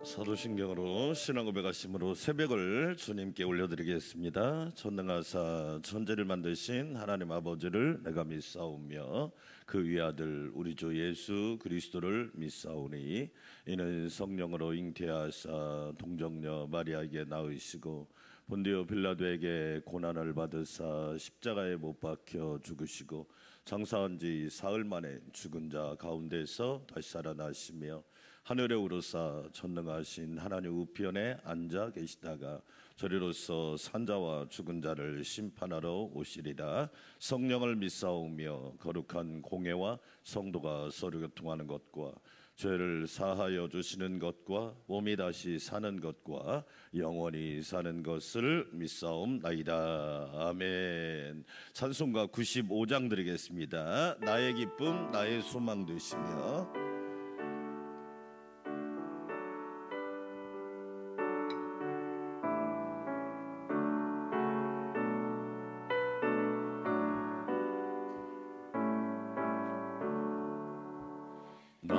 사도신경으로 신앙 고백하심으로 새벽을 주님께 올려드리겠습니다. 전능하사 천지를 만드신 하나님 아버지를 내가 믿사오며 그 위아들 우리 주 예수 그리스도를 믿사오니 이는 성령으로 잉태하사 동정녀 마리아에게 낳으시고 본디오 빌라도에게 고난을 받으사 십자가에 못 박혀 죽으시고 장사한 지 사흘 만에 죽은 자 가운데서 다시 살아나시며 하늘에 오르사 전능하신 하나님 우편에 앉아 계시다가 저리로서 산자와 죽은 자를 심판하러 오시리라. 성령을 믿사오며 거룩한 공회와 성도가 서로 교통하는 것과 죄를 사하여 주시는 것과 몸이 다시 사는 것과 영원히 사는 것을 믿사옵나이다. 아멘. 찬송가 95장 드리겠습니다. 나의 기쁨 나의 소망 되시며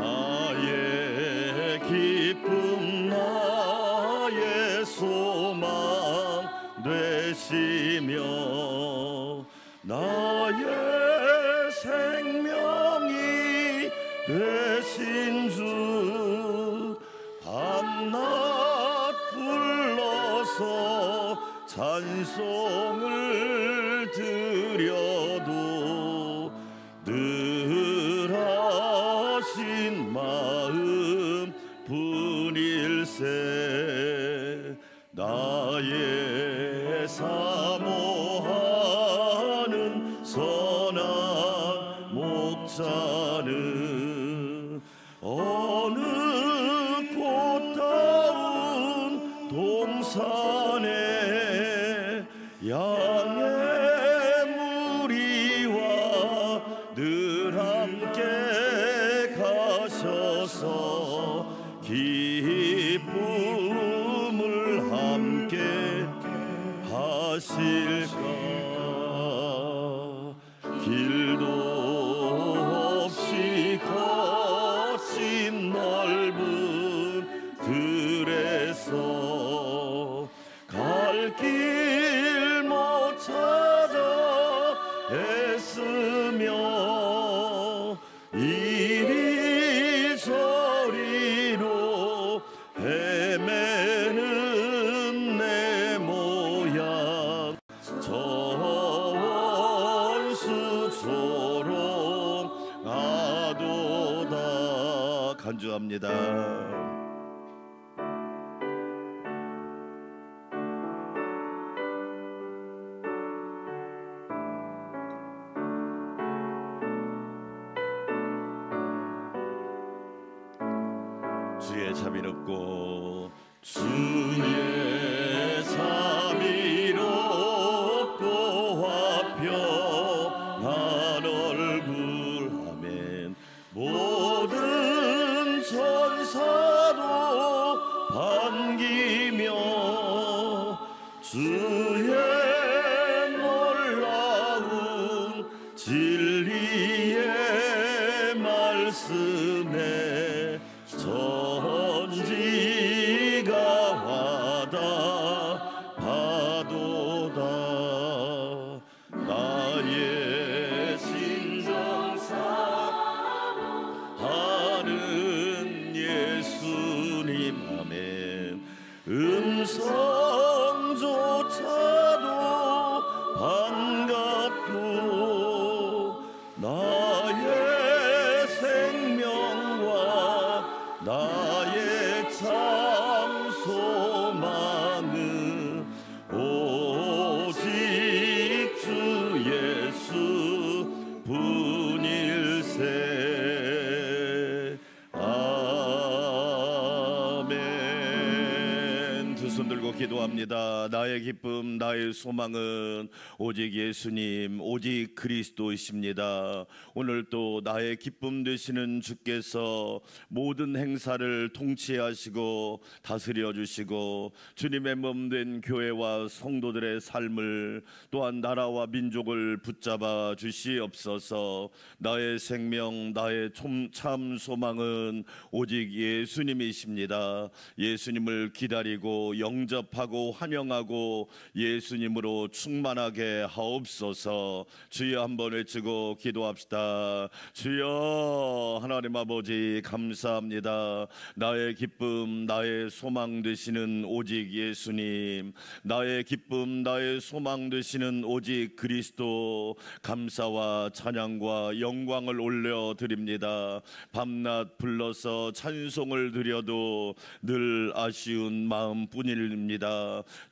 나의 기쁨 나의 소망 되시며 나의 생명이 되신 주 밤낮 불러서 찬송을 드려도 늘 하신 마음 뿐일세. 나의 사모하는 선한 목자는 어느 꽃다운 동산에 양의 무리와 늘 함께 가셔서 기쁨을 함께 하실까. 길도 없이 거친 넓은 들에서 갈 길 못 찾아 애쓰며 이리저리로 헤매는 내 모양 저 원수처럼 아도다. 간주합니다. 주의 자비롭고 주의 자비롭고 화평한 얼굴 아멘. 모든 천사도 반기며 주의 놀라운 진리의 말씀에 전지가 와다 파도다. 나의 심정 사모하는 예수님 아멘. 음성조차도 반갑고 나의 생명과 나의 참 소망은 손 들고 기도합니다. 나의 기쁨, 나의 소망은 오직 예수님, 오직 그리스도이십니다. 오늘 또 나의 기쁨 되시는 주께서 모든 행사를 통치하시고 다스려 주시고 주님의 몸 된 교회와 성도들의 삶을 또한 나라와 민족을 붙잡아 주시옵소서. 나의 생명, 나의 참 소망은 오직 예수님이십니다. 예수님을 기다리고 영접하고 환영하고 예수님으로 충만하게 하옵소서. 주여 한번 외치고 기도합시다. 주여 하나님 아버지 감사합니다. 나의 기쁨, 나의 소망 되시는 오직 예수님, 나의 기쁨, 나의 소망 되시는 오직 그리스도, 감사와 찬양과 영광을 올려드립니다. 밤낮 불러서 찬송을 드려도 늘 아쉬운 마음뿐입니다.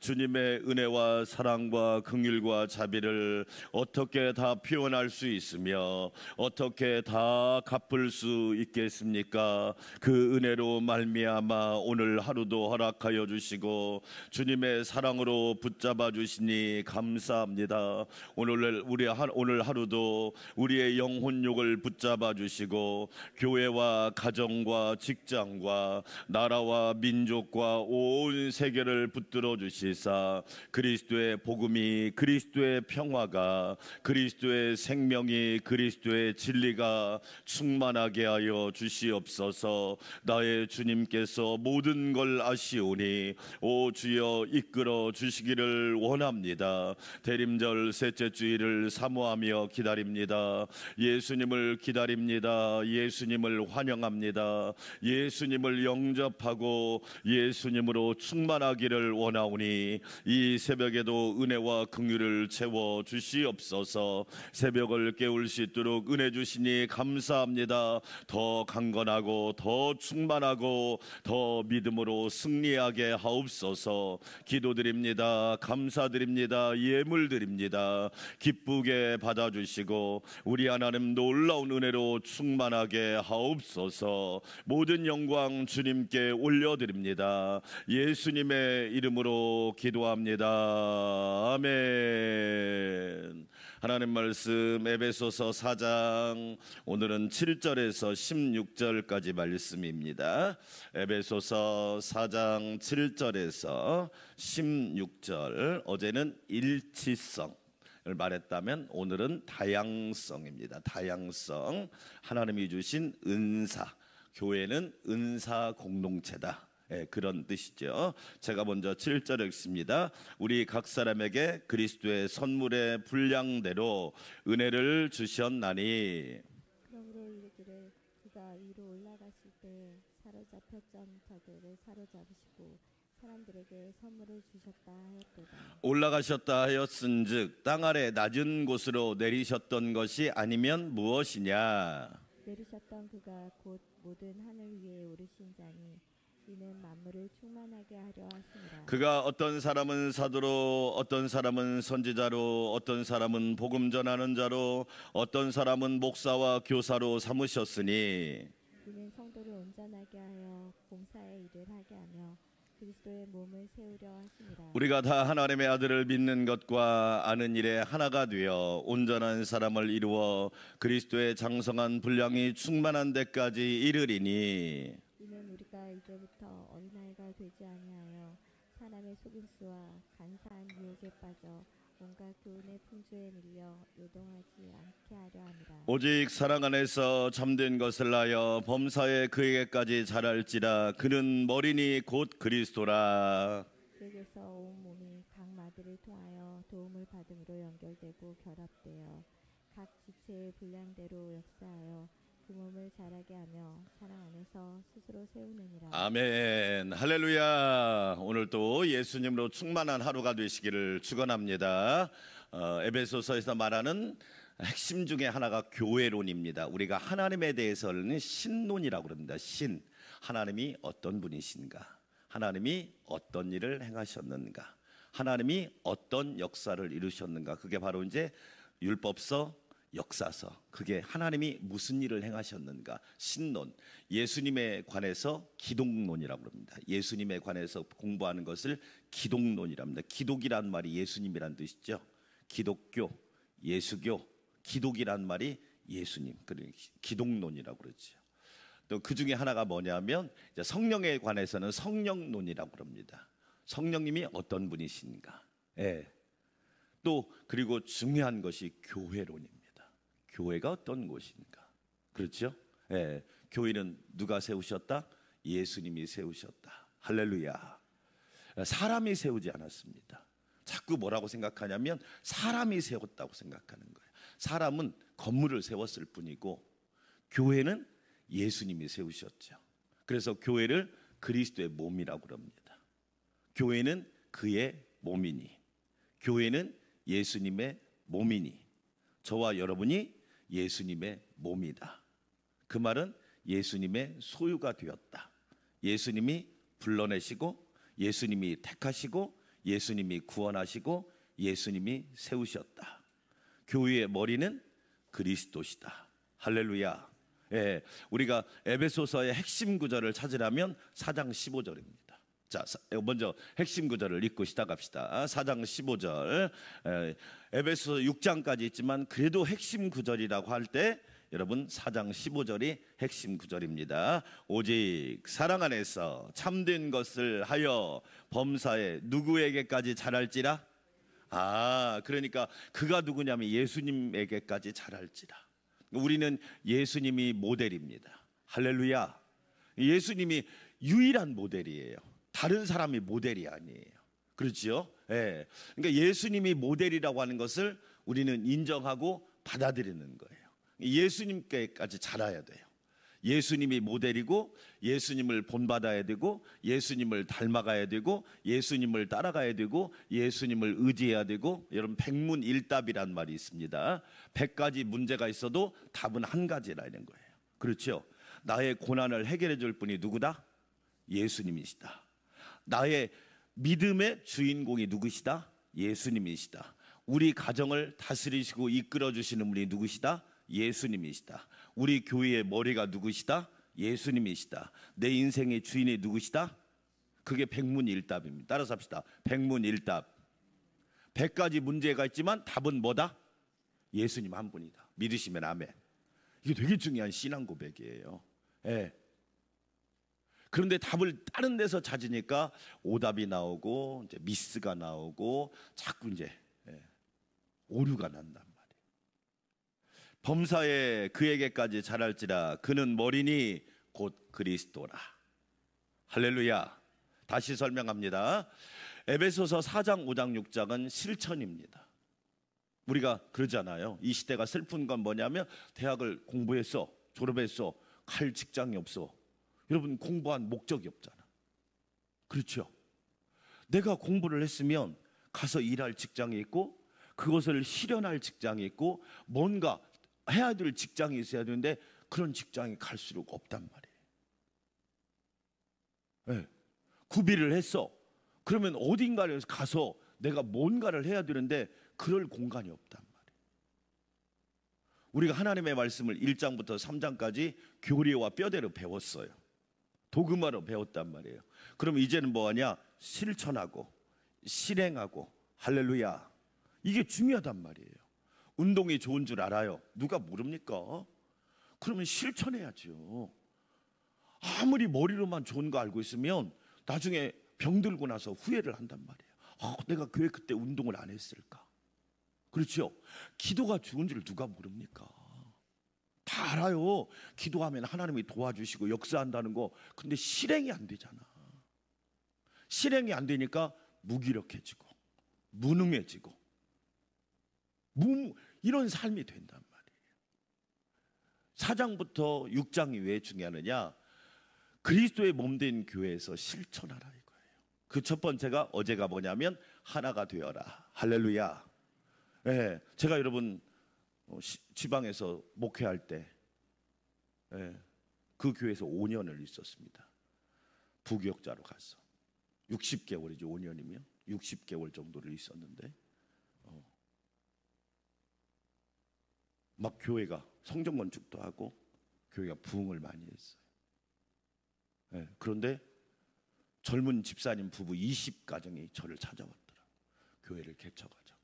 주님의 은혜와 사랑과 긍휼과 자비를 어떻게 다 표현할 수 있으며 어떻게 다 갚을 수 있겠습니까? 그 은혜로 말미암아 오늘 하루도 허락하여 주시고 주님의 사랑으로 붙잡아 주시니 감사합니다. 오늘 하루도 우리의 영혼욕을 붙잡아 주시고 교회와 가정과 직장과 나라와 민족과 온 세계를 붙들어 주시사 그리스도의 복음이, 그리스도의 평화가, 그리스도의 생명이, 그리스도의 진리가 충만하게 하여 주시옵소서. 나의 주님께서 모든 걸 아시오니 오 주여 이끌어 주시기를 원합니다. 대림절 셋째 주일을 사모하며 기다립니다. 예수님을 기다립니다. 예수님을 환영합니다. 예수님을 영접하고 예수님으로 충만하기를 원하오니 이 새벽에도 은혜와 긍휼을 채워 주시옵소서. 새벽을 깨울 수 있도록 은혜 주시니 감사합니다. 더 강건하고 더 충만하고 더 믿음으로 승리하게 하옵소서. 기도드립니다. 감사드립니다. 예물드립니다. 기쁘게 받아주시고 우리 하나님 놀라운 은혜로 충만하게 하옵소서. 모든 영광 주님께 올려드립니다. 예수님의 이름으로 기도합니다. 아멘. 하나님 말씀 에베소서 4장 오늘은 7절에서 16절까지 말씀입니다. 에베소서 4장 7절에서 16절. 어제는 일치성을 말했다면 오늘은 다양성입니다. 다양성, 하나님이 주신 은사, 교회는 은사 공동체다. 그런 뜻이죠. 제가 먼저 7절 읽습니다. 우리 각 사람에게 그리스도의 선물의 분량대로 은혜를 주셨나니. 그러므로 이르기를 그가 위로 올라가실 때 사로잡혔던 자들을 사로잡으시고 사람들에게 선물을 주셨다 하였도다. 올라가셨다 하였은즉 땅 아래 낮은 곳으로 내리셨던 것이 아니면 무엇이냐. 내리셨던 그가 곧 모든 하늘 위에 오르신 자니 이는 만물을 충만하게 하려 하심이라. 그가 어떤 사람은 사도로, 어떤 사람은 선지자로, 어떤 사람은 복음 전하는 자로, 어떤 사람은 목사와 교사로 삼으셨으니 이는 성도를 온전하게 하여 봉사의 일을 하게 하며 그리스도의 몸을 세우려 하심이라. 우리가 다 하나님의 아들을 믿는 것과 아는 일에 하나가 되어 온전한 사람을 이루어 그리스도의 장성한 분량이 충만한 데까지 이르리니. 이는 우리가 이제부터 어린아이가 되지 아니하여 사람의 속임수와 간사한 유혹에 빠져 온갖 교훈의 풍조에 밀려 요동하지 않게 하려 함이라. 오직 사랑 안에서 참된 것을 하여 범사에 그에게까지 자랄지라. 그는 머리니 곧 그리스도라. 그에게서 온 몸이 각 마디를 통하여 도움을 받음으로 연결되고 결합되어 각 지체의 분량대로 역사하여 그 몸을 자라게 하며 사랑 안에서 스스로 세우느니라. 아멘. 할렐루야. 오늘 또 예수님으로 충만한 하루가 되시기를 축원합니다. 에베소서에서 말하는 핵심 중에 하나가 교회론입니다. 우리가 하나님에 대해서는 신론이라고 그럽니다. 신. 하나님이 어떤 분이신가? 하나님이 어떤 일을 행하셨는가? 하나님이 어떤 역사를 이루셨는가? 그게 바로 이제 율법서 역사서, 그게 하나님이 무슨 일을 행하셨는가, 신론, 예수님에 관해서 기독론이라고 합니다. 예수님에 관해서 공부하는 것을 기독론이라고 합니다. 기독이란 말이 예수님이란 뜻이죠. 기독교, 예수교, 기독이란 말이 예수님, 그러니까 기독론이라고 그러죠. 또 그 중에 하나가 뭐냐면 성령에 관해서는 성령론이라고 그럽니다. 성령님이 어떤 분이신가. 예. 또 그리고 중요한 것이 교회론입니다. 교회가 어떤 곳인가. 그렇죠? 예. 교회는 누가 세우셨다? 예수님이 세우셨다. 할렐루야. 사람이 세우지 않았습니다. 자꾸 뭐라고 생각하냐면 사람이 세웠다고 생각하는 거예요. 사람은 건물을 세웠을 뿐이고 교회는 예수님이 세우셨죠. 그래서 교회를 그리스도의 몸이라고 그럽니다. 교회는 그의 몸이니, 교회는 예수님의 몸이니, 저와 여러분이 예수님의 몸이다. 그 말은 예수님의 소유가 되었다. 예수님이 불러내시고, 예수님이 택하시고, 예수님이 구원하시고, 예수님이 세우셨다. 교회의 머리는 그리스도시다. 할렐루야. 예, 우리가 에베소서의 핵심 구절을 찾으려면 4장 15절입니다. 자, 먼저 핵심 구절을 읽고 시작합시다. 4장 15절. 에베소 6장까지 있지만 그래도 핵심 구절이라고 할 때 여러분 4장 15절이 핵심 구절입니다. 오직 사랑 안에서 참된 것을 하여 범사에 누구에게까지 자랄지라. 그러니까 그가 누구냐면 예수님에게까지 자랄지라. 우리는 예수님이 모델입니다. 할렐루야. 예수님이 유일한 모델이에요. 다른 사람이 모델이 아니에요. 그렇죠? 예. 그러니까 예수님이 모델이라고 하는 것을 우리는 인정하고 받아들이는 거예요. 예수님께까지 자라야 돼요. 예수님이 모델이고 예수님을 본받아야 되고 예수님을 닮아가야 되고 예수님을 따라가야 되고 예수님을 의지해야 되고, 여러분 백문일답이란 말이 있습니다. 100가지 문제가 있어도 답은 한 가지라는 거예요. 그렇죠? 나의 고난을 해결해 줄 분이 누구다? 예수님이시다. 나의 믿음의 주인공이 누구시다? 예수님이시다. 우리 가정을 다스리시고 이끌어 주시는 분이 누구시다? 예수님이시다. 우리 교회의 머리가 누구시다? 예수님이시다. 내 인생의 주인이 누구시다? 그게 백문일답입니다. 따라서 합시다. 백문일답. 100가지 문제가 있지만 답은 뭐다? 예수님 한 분이다. 믿으시면 아멘. 이게 되게 중요한 신앙 고백이에요. 예. 그런데 답을 다른 데서 찾으니까 오답이 나오고 이제 미스가 나오고 자꾸 이제 오류가 난단 말이에요. 범사에 그에게까지 자랄지라. 그는 머리니 곧 그리스도라. 할렐루야. 다시 설명합니다. 에베소서 4장 5장 6장은 실천입니다. 우리가 그러잖아요. 이 시대가 슬픈 건 뭐냐면 대학을 공부했어, 졸업했어, 갈 직장이 없어. 여러분 공부한 목적이 없잖아. 그렇죠? 내가 공부를 했으면 가서 일할 직장이 있고 그것을 실현할 직장이 있고 뭔가 해야 될 직장이 있어야 되는데 그런 직장이 갈수록 없단 말이에요. 네. 구비를 했어. 그러면 어딘가를 가서 내가 뭔가를 해야 되는데 그럴 공간이 없단 말이에요. 우리가 하나님의 말씀을 1장부터 3장까지 교리와 뼈대로 배웠어요. 도그마로 배웠단 말이에요. 그럼 이제는 뭐하냐? 실천하고 실행하고. 할렐루야. 이게 중요하단 말이에요. 운동이 좋은 줄 알아요. 누가 모릅니까? 그러면 실천해야죠. 아무리 머리로만 좋은 거 알고 있으면 나중에 병들고 나서 후회를 한단 말이에요. 내가 교회 그때 운동을 안 했을까? 그렇죠? 기도가 좋은 줄 누가 모릅니까? 다 알아요. 기도하면 하나님이 도와주시고 역사한다는 거. 근데 실행이 안 되잖아. 실행이 안 되니까 무기력해지고 무능해지고 이런 삶이 된단 말이에요. 4장부터 6장이 왜 중요하느냐? 그리스도의 몸된 교회에서 실천하라 이거예요. 그 첫 번째가 어제가 뭐냐면 하나가 되어라. 할렐루야. 네, 제가 여러분 지방에서 목회할 때 그 교회에서 5년을 있었습니다. 부교역자로 가서 60개월이죠. 5년이면 60개월 정도를 있었는데 막 교회가 성전 건축도 하고 교회가 부흥을 많이 했어요. 네, 그런데 젊은 집사님 부부 20가정이 저를 찾아왔더라고요. 교회를 개척하자고.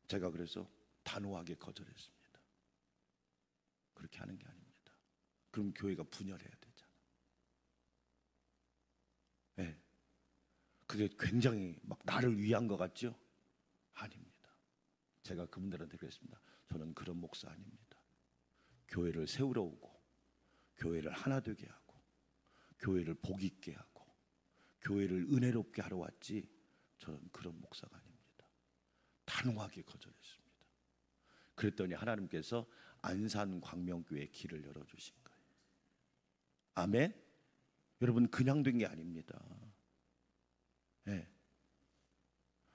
제가 그래서 단호하게 거절했습니다. 그렇게 하는 게 아닙니다. 그럼 교회가 분열해야 되잖아. 네. 그게 굉장히 막 나를 위한 것 같죠? 아닙니다. 제가 그분들한테 그랬습니다. 저는 그런 목사 아닙니다. 교회를 세우러 오고 교회를 하나 되게 하고 교회를 복 있게 하고 교회를 은혜롭게 하러 왔지 저는 그런 목사가 아닙니다. 단호하게 거절했습니다. 그랬더니 하나님께서 안산 광명교회 길을 열어주신 거예요. 아멘. 여러분 그냥 된 게 아닙니다. 네.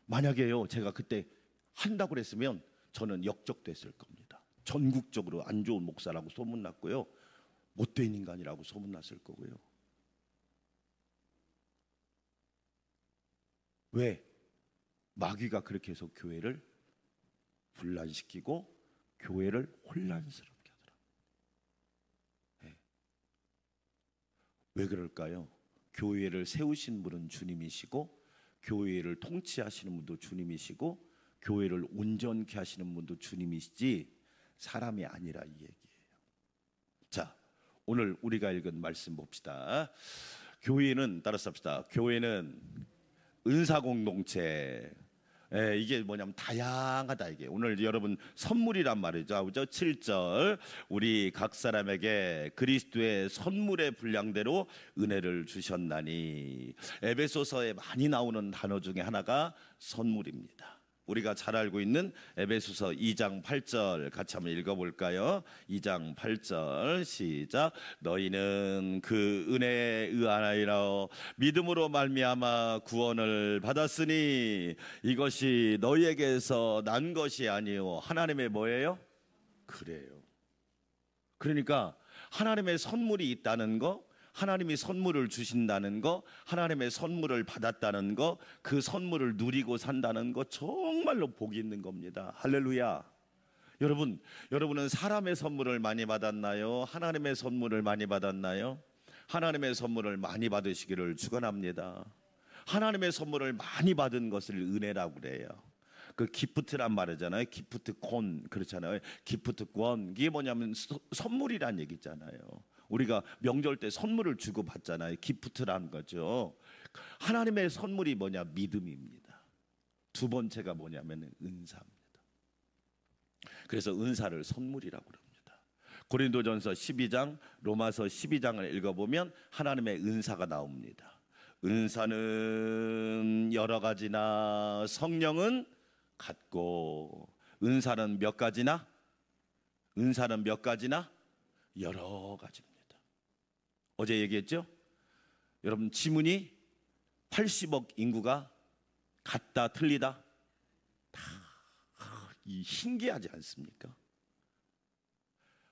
만약에요 제가 그때 한다고 그랬으면 저는 역적됐을 겁니다. 전국적으로 안 좋은 목사라고 소문났고요, 못된 인간이라고 소문났을 거고요. 왜? 마귀가 그렇게 해서 교회를 분란시키고 교회를 혼란스럽게 하더라고요. 네. 왜 그럴까요? 교회를 세우신 분은 주님이시고 교회를 통치하시는 분도 주님이시고 교회를 온전케 하시는 분도 주님이시지 사람이 아니라 이 얘기예요. 자, 오늘 우리가 읽은 말씀 봅시다. 교회는 따라서 합시다. 교회는 은사공동체. 이게 뭐냐면 다양하다. 이게 오늘 여러분 선물이란 말이죠. 그죠? 7절 우리 각 사람에게 그리스도의 선물의 분량대로 은혜를 주셨나니. 에베소서에 많이 나오는 단어 중에 하나가 선물입니다. 우리가 잘 알고 있는 에베소서 2장 8절 같이 한번 읽어볼까요? 2장 8절 시작. 너희는 그 은혜에 의하여 믿음으로 말미암아 구원을 받았으니 이것이 너희에게서 난 것이 아니요 하나님의 뭐예요? 그래요. 그러니까 하나님의 선물이 있다는 거, 하나님이 선물을 주신다는 거, 하나님의 선물을 받았다는 거, 그 선물을 누리고 산다는 거 정말로 복이 있는 겁니다. 할렐루야. 여러분은 사람의 선물을 많이 받았나요? 하나님의 선물을 많이 받았나요? 하나님의 선물을 많이 받으시기를 축원합니다. 하나님의 선물을 많이 받은 것을 은혜라고 그래요. 그 기프트란 말이잖아요. 기프트콘 그렇잖아요. 기프트권 이게 뭐냐면 선물이란 얘기잖아요. 우리가 명절 때 선물을 주고 받잖아요. 기프트라는 거죠. 하나님의 선물이 뭐냐? 믿음입니다. 두 번째가 뭐냐면 은사입니다. 그래서 은사를 선물이라고 그럽니다. 고린도전서 12장, 로마서 12장을 읽어보면 하나님의 은사가 나옵니다. 은사는 여러 가지나 성령은 같고. 은사는 몇 가지나? 은사는 몇 가지나? 여러 가지입니다. 어제 얘기했죠? 여러분 지문이 80억 인구가 같다 틀리다? 다 신기하지 않습니까?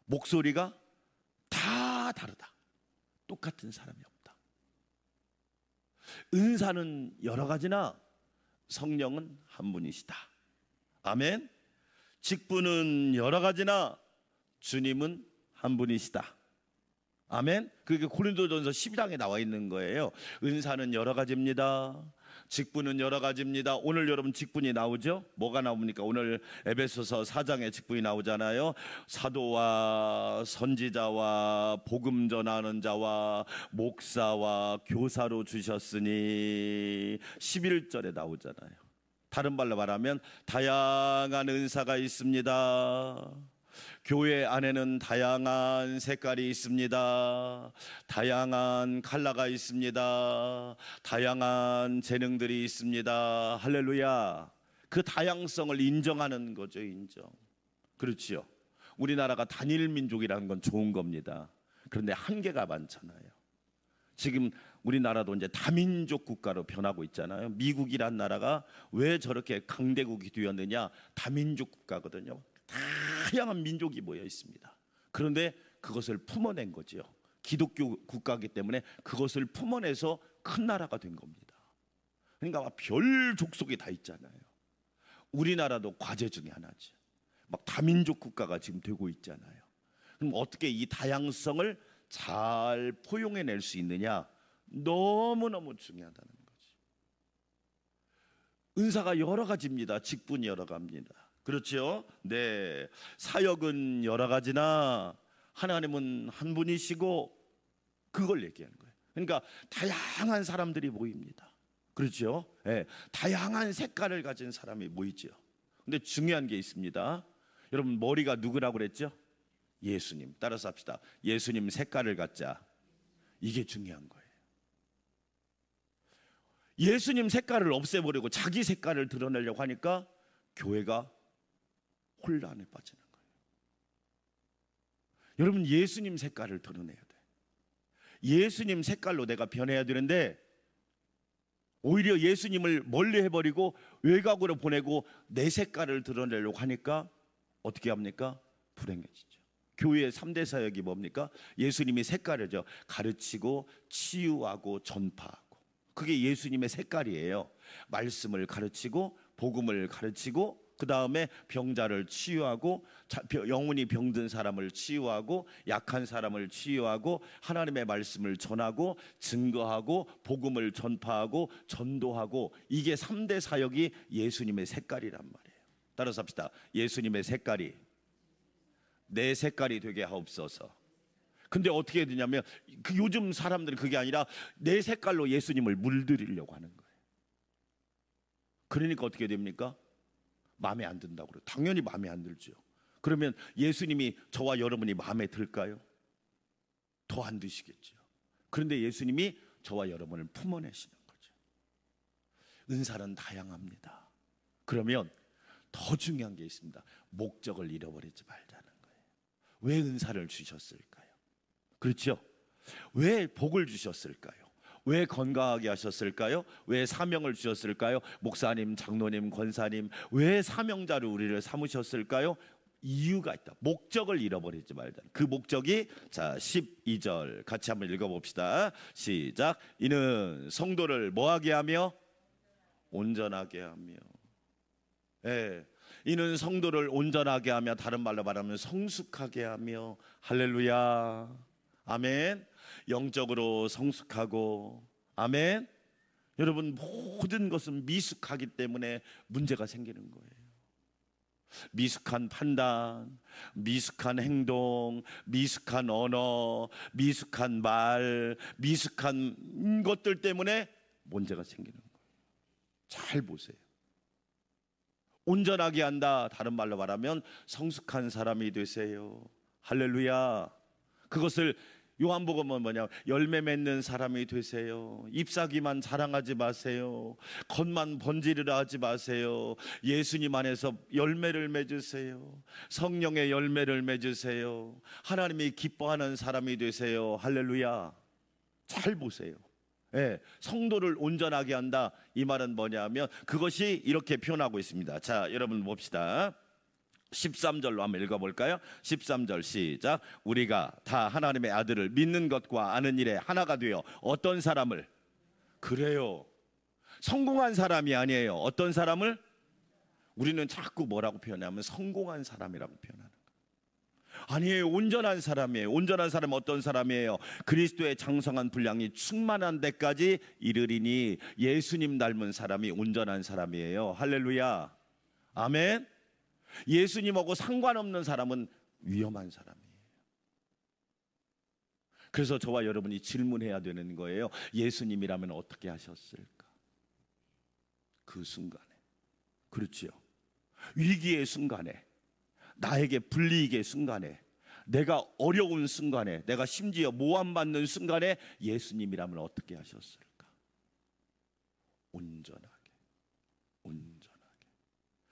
목소리가 다 다르다. 똑같은 사람이 없다. 은사는 여러 가지나 성령은 한 분이시다. 아멘. 직분은 여러 가지나 주님은 한 분이시다. 아멘. 그게 고린도전서 12장에 나와 있는 거예요. 은사는 여러 가지입니다. 직분은 여러 가지입니다. 오늘 여러분 직분이 나오죠? 뭐가 나옵니까? 오늘 에베소서 4장에 직분이 나오잖아요. 사도와 선지자와 복음 전하는 자와 목사와 교사로 주셨으니 11절에 나오잖아요. 다른 말로 말하면 다양한 은사가 있습니다. 교회 안에는 다양한 색깔이 있습니다. 다양한 컬러가 있습니다. 다양한 재능들이 있습니다. 할렐루야. 그 다양성을 인정하는 거죠. 인정. 그렇지요. 우리나라가 단일 민족이라는 건 좋은 겁니다. 그런데 한계가 많잖아요. 지금 우리나라도 이제 다민족 국가로 변하고 있잖아요. 미국이란 나라가 왜 저렇게 강대국이 되었느냐? 다민족 국가거든요. 다양한 민족이 모여 있습니다. 그런데 그것을 품어낸 거죠. 기독교 국가이기 때문에 그것을 품어내서 큰 나라가 된 겁니다. 그러니까 별 족속이 다 있잖아요. 우리나라도 과제 중에 하나죠. 막 다민족 국가가 지금 되고 있잖아요. 그럼 어떻게 이 다양성을 잘 포용해낼 수 있느냐? 너무너무 중요하다는 거지. 은사가 여러 가지입니다. 직분이 여러 가지입니다. 그렇죠? 네, 사역은 여러 가지나 하나님은 한 분이시고, 그걸 얘기하는 거예요. 그러니까 다양한 사람들이 모입니다. 그렇죠? 네, 다양한 색깔을 가진 사람이 모이죠. 근데 중요한 게 있습니다. 여러분, 머리가 누구라고 그랬죠? 예수님. 따라서 합시다. 예수님 색깔을 갖자. 이게 중요한 거예요. 예수님 색깔을 없애버리고 자기 색깔을 드러내려고 하니까 교회가 혼란에 빠지는 거예요. 여러분, 예수님 색깔을 드러내야 돼. 예수님 색깔로 내가 변해야 되는데, 오히려 예수님을 멀리 해버리고 외곽으로 보내고 내 색깔을 드러내려고 하니까 어떻게 합니까? 불행해지죠. 교회의 3대 사역이 뭡니까? 예수님이 색깔이죠. 가르치고 치유하고 전파하고. 그게 예수님의 색깔이에요. 말씀을 가르치고 복음을 가르치고, 그 다음에 병자를 치유하고, 영혼이 병든 사람을 치유하고, 약한 사람을 치유하고, 하나님의 말씀을 전하고, 증거하고, 복음을 전파하고, 전도하고. 이게 3대 사역이 예수님의 색깔이란 말이에요. 따라서 합시다. 예수님의 색깔이 내 색깔이 되게 하옵소서. 근데 어떻게 되냐면, 요즘 사람들은 그게 아니라 내 색깔로 예수님을 물들이려고 하는 거예요. 그러니까 어떻게 됩니까? 마음에 안 든다고 그래요. 당연히 마음에 안 들죠. 그러면 예수님이 저와 여러분이 마음에 들까요? 더 안 드시겠죠. 그런데 예수님이 저와 여러분을 품어내시는 거죠. 은사는 다양합니다. 그러면 더 중요한 게 있습니다. 목적을 잃어버리지 말자는 거예요. 왜 은사를 주셨을까요? 그렇죠? 왜 복을 주셨을까요? 왜 건강하게 하셨을까요? 왜 사명을 주셨을까요? 목사님, 장로님, 권사님, 왜 사명자로 우리를 삼으셨을까요? 이유가 있다. 목적을 잃어버리지 말자. 그 목적이, 자 12절 같이 한번 읽어봅시다. 시작. 이는 성도를 뭐하게 하며? 온전하게 하며. 예, 이는 성도를 온전하게 하며, 다른 말로 말하면 성숙하게 하며. 할렐루야. 아멘. 영적으로 성숙하고. 아멘. 여러분, 모든 것은 미숙하기 때문에 문제가 생기는 거예요. 미숙한 판단, 미숙한 행동, 미숙한 언어, 미숙한 말, 미숙한 것들 때문에 문제가 생기는 거예요. 잘 보세요. 온전하게 한다, 다른 말로 말하면 성숙한 사람이 되세요. 할렐루야. 그것을 요한복음은 뭐냐? 열매 맺는 사람이 되세요. 잎사귀만 자랑하지 마세요. 겉만 번지르르 하지 마세요. 예수님 안에서 열매를 맺으세요. 성령의 열매를 맺으세요. 하나님이 기뻐하는 사람이 되세요. 할렐루야. 잘 보세요. 예, 성도를 온전하게 한다. 이 말은 뭐냐면 그것이 이렇게 표현하고 있습니다. 자, 여러분 봅시다. 13절로 한번 읽어볼까요? 13절 시작. 우리가 다 하나님의 아들을 믿는 것과 아는 일에 하나가 되어 어떤 사람을? 그래요, 성공한 사람이 아니에요. 어떤 사람을? 우리는 자꾸 뭐라고 표현하면 성공한 사람이라고 표현하는 거예요. 아니에요, 온전한 사람이에요. 온전한 사람은 어떤 사람이에요? 그리스도의 장성한 분량이 충만한 데까지 이르리니. 예수님 닮은 사람이 온전한 사람이에요. 할렐루야. 아멘. 예수님하고 상관없는 사람은 위험한 사람이에요. 그래서 저와 여러분이 질문해야 되는 거예요. 예수님이라면 어떻게 하셨을까? 그 순간에, 그렇지요, 위기의 순간에, 나에게 불리익의 순간에, 내가 어려운 순간에, 내가 심지어 모함받는 순간에 예수님이라면 어떻게 하셨을까? 온전하게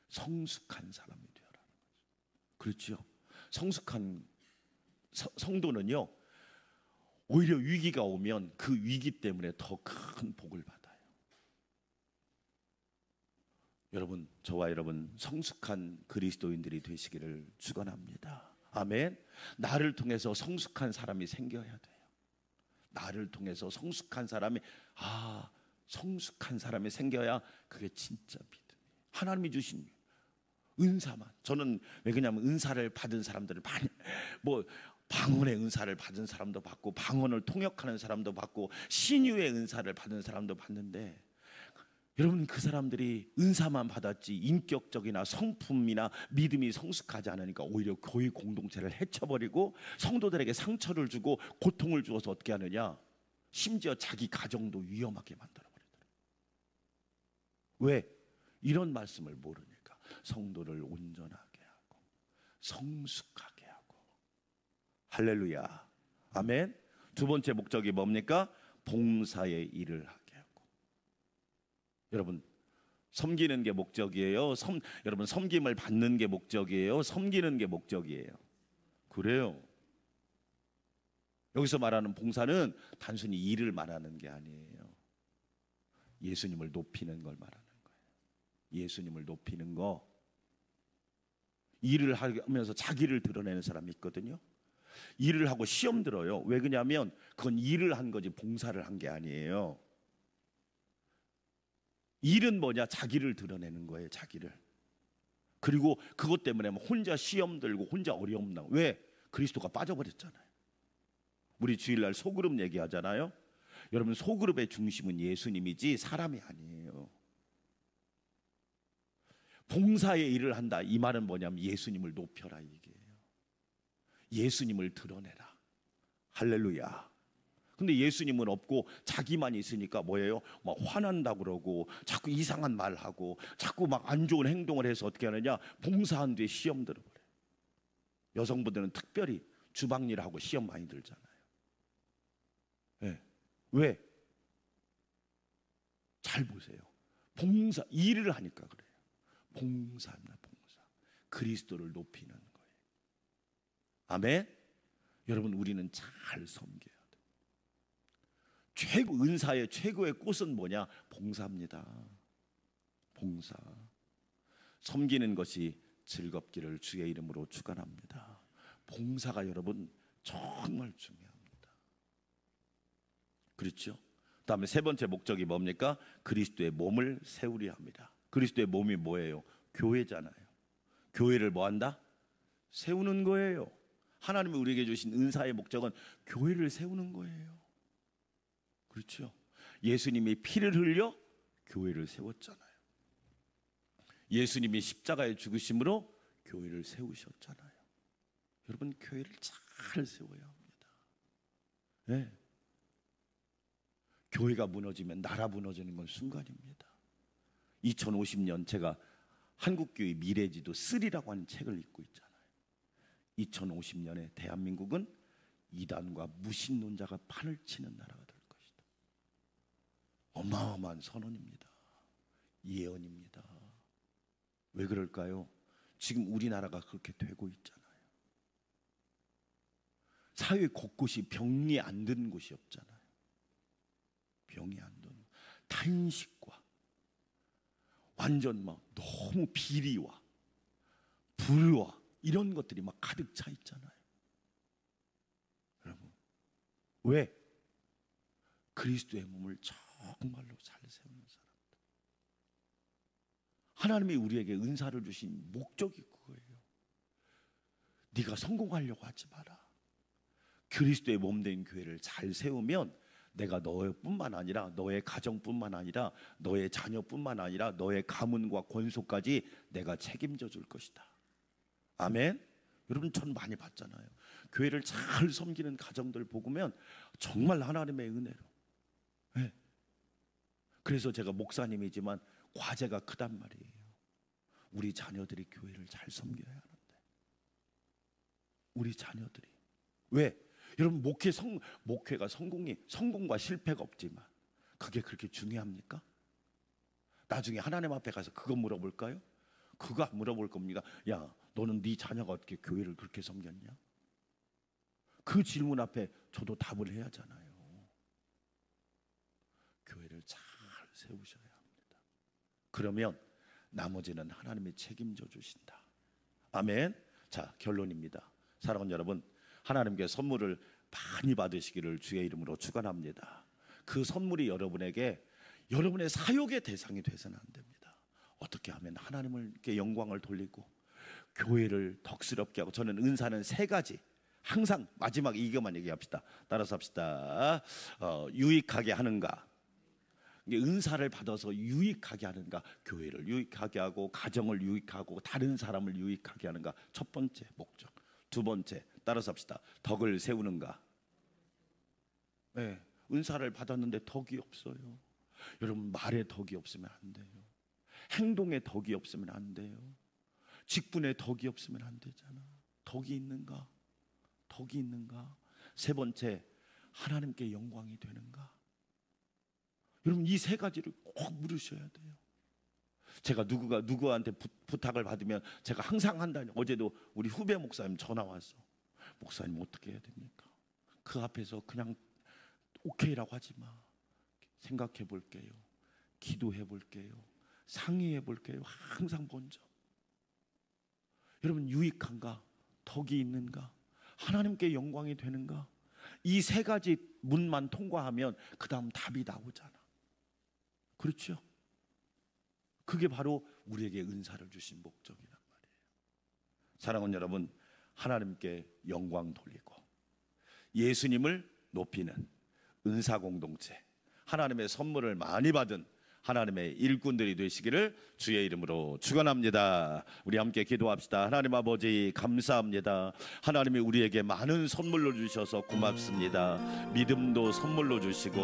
성숙한 사람이 되어라는 거죠. 그렇죠? 성숙한 성도는요, 오히려 위기가 오면 그 위기 때문에 더 큰 복을 받아요. 여러분, 저와 여러분 성숙한 그리스도인들이 되시기를 축원합니다. 아멘. 나를 통해서 성숙한 사람이 생겨야 돼요. 나를 통해서 성숙한 사람이, 성숙한 사람이 생겨야 그게 진짜 믿음이에요. 하나님이 주신 은사만. 저는 왜 그러냐면 은사를 받은 사람들을 많이, 뭐 방언의 은사를 받은 사람도 받고 방언을 통역하는 사람도 받고 신유의 은사를 받은 사람도 받는데, 여러분 그 사람들이 은사만 받았지 인격적이나 성품이나 믿음이 성숙하지 않으니까 오히려 교회 공동체를 해쳐버리고 성도들에게 상처를 주고 고통을 주어서 어떻게 하느냐, 심지어 자기 가정도 위험하게 만들어버리더라고요. 왜? 이런 말씀을 모르니까. 성도를 온전하게 하고 성숙하게 하고. 할렐루야, 아멘. 두 번째 목적이 뭡니까? 봉사의 일을 하게 하고. 여러분 섬기는 게 목적이에요? 여러분 섬김을 받는 게 목적이에요? 섬기는 게 목적이에요? 그래요. 여기서 말하는 봉사는 단순히 일을 말하는 게 아니에요. 예수님을 높이는 걸 말하는 거예요. 예수님을 높이는 거. 일을 하면서 자기를 드러내는 사람이 있거든요. 일을 하고 시험 들어요. 왜 그러냐면 그건 일을 한 거지 봉사를 한 게 아니에요. 일은 뭐냐? 자기를 드러내는 거예요. 자기를. 그리고 그것 때문에 혼자 시험 들고 혼자 어려움 나고. 왜? 그리스도가 빠져버렸잖아요. 우리 주일날 소그룹 얘기하잖아요. 여러분 소그룹의 중심은 예수님이지 사람이 아니에요. 봉사의 일을 한다, 이 말은 뭐냐면 예수님을 높여라 이게요. 예수님을 드러내라. 할렐루야. 근데 예수님은 없고 자기만 있으니까 뭐예요? 막 화난다 그러고 자꾸 이상한 말하고 자꾸 막 안 좋은 행동을 해서 어떻게 하느냐? 봉사한 뒤에 시험 들어버려요. 여성분들은 특별히 주방일 하고 시험 많이 들잖아요. 네. 왜? 잘 보세요. 봉사, 일을 하니까 그래요. 봉사입니다. 봉사. 그리스도를 높이는 거예요. 아멘. 여러분 우리는 잘 섬겨야 돼요. 최고 은사의 최고의 꽃은 뭐냐? 봉사입니다. 봉사. 섬기는 것이 즐겁기를 주의 이름으로 축원합니다. 봉사가 여러분 정말 중요합니다. 그렇죠? 그다음에 세 번째 목적이 뭡니까? 그리스도의 몸을 세우려 합니다. 그리스도의 몸이 뭐예요? 교회잖아요. 교회를 뭐한다? 세우는 거예요. 하나님이 우리에게 주신 은사의 목적은 교회를 세우는 거예요. 그렇죠? 예수님이 피를 흘려 교회를 세웠잖아요. 예수님이 십자가에 죽으심으로 교회를 세우셨잖아요. 여러분 교회를 잘 세워야 합니다. 네. 교회가 무너지면 나라 무너지는 건 순간입니다. 2050년 제가 한국교회 미래지도 3라고 하는 책을 읽고 있잖아요. 2050년에 대한민국은 이단과 무신론자가 판을 치는 나라가 될 것이다. 어마어마한 선언입니다. 예언입니다. 왜 그럴까요? 지금 우리나라가 그렇게 되고 있잖아요. 사회 곳곳이 병이 안 드는 곳이 없잖아요. 병이 안 드는 탄식과 완전 막 너무 비리와 불과 이런 것들이 막 가득 차 있잖아요. 여러분 왜? 그리스도의 몸을 정말로 잘 세우는 사람들. 하나님이 우리에게 은사를 주신 목적이 그거예요. 네가 성공하려고 하지 마라. 그리스도의 몸된 교회를 잘 세우면 내가 너뿐만 아니라 너의 가정뿐만 아니라 너의 자녀뿐만 아니라 너의 가문과 권속까지 내가 책임져 줄 것이다. 아멘. 여러분 전 많이 봤잖아요. 교회를 잘 섬기는 가정들 보면 정말 하나님의 은혜로. 네. 그래서 제가 목사님이지만 과제가 크단 말이에요. 우리 자녀들이 교회를 잘 섬겨야 하는데. 우리 자녀들이. 왜? 여러분 목회가 성공과 실패가 없지만 그게 그렇게 중요합니까? 나중에 하나님 앞에 가서 그거 물어볼까요? 그거 안 물어볼 겁니다. 야, 너는 네 자녀가 어떻게 교회를 그렇게 섬겼냐? 그 질문 앞에 저도 답을 해야 하잖아요. 교회를 잘 세우셔야 합니다. 그러면 나머지는 하나님이 책임져 주신다. 아멘. 자, 결론입니다. 사랑하는 여러분, 하나님께 선물을 많이 받으시기를 주의 이름으로 축원합니다. 그 선물이 여러분에게 여러분의 사욕의 대상이 되서는 안 됩니다. 어떻게 하면 하나님께 영광을 돌리고 교회를 덕스럽게 하고, 저는 은사는 세 가지, 항상 마지막에 이것만 얘기합시다. 따라서 합시다. 유익하게 하는가, 은사를 받아서 유익하게 하는가, 교회를 유익하게 하고 가정을 유익하고 다른 사람을 유익하게 하는가, 첫 번째 목적. 두 번째, 따라서 합시다. 덕을 세우는가. 네, 은사를 받았는데 덕이 없어요. 여러분, 말에 덕이 없으면 안 돼요. 행동에 덕이 없으면 안 돼요. 직분에 덕이 없으면 안 되잖아. 덕이 있는가? 덕이 있는가? 세 번째, 하나님께 영광이 되는가? 여러분, 이 세 가지를 꼭 물으셔야 돼요. 제가 누구한테 부탁을 받으면 제가 항상 한다니, 어제도 우리 후배 목사님 전화 왔어. 목사님 어떻게 해야 됩니까? 그 앞에서 그냥 오케이라고 하지 마. 생각해 볼게요. 기도해 볼게요. 상의해 볼게요. 항상 먼저. 여러분, 유익한가? 덕이 있는가? 하나님께 영광이 되는가? 이 세 가지 문만 통과하면 그 다음 답이 나오잖아. 그렇죠? 그게 바로 우리에게 은사를 주신 목적이란 말이에요. 사랑하는 여러분, 하나님께 영광 돌리고 예수님을 높이는 은사 공동체, 하나님의 선물을 많이 받은 하나님의 일꾼들이 되시기를 주의 이름으로 축원합니다. 우리 함께 기도합시다. 하나님 아버지, 감사합니다. 하나님이 우리에게 많은 선물로 주셔서 고맙습니다. 믿음도 선물로 주시고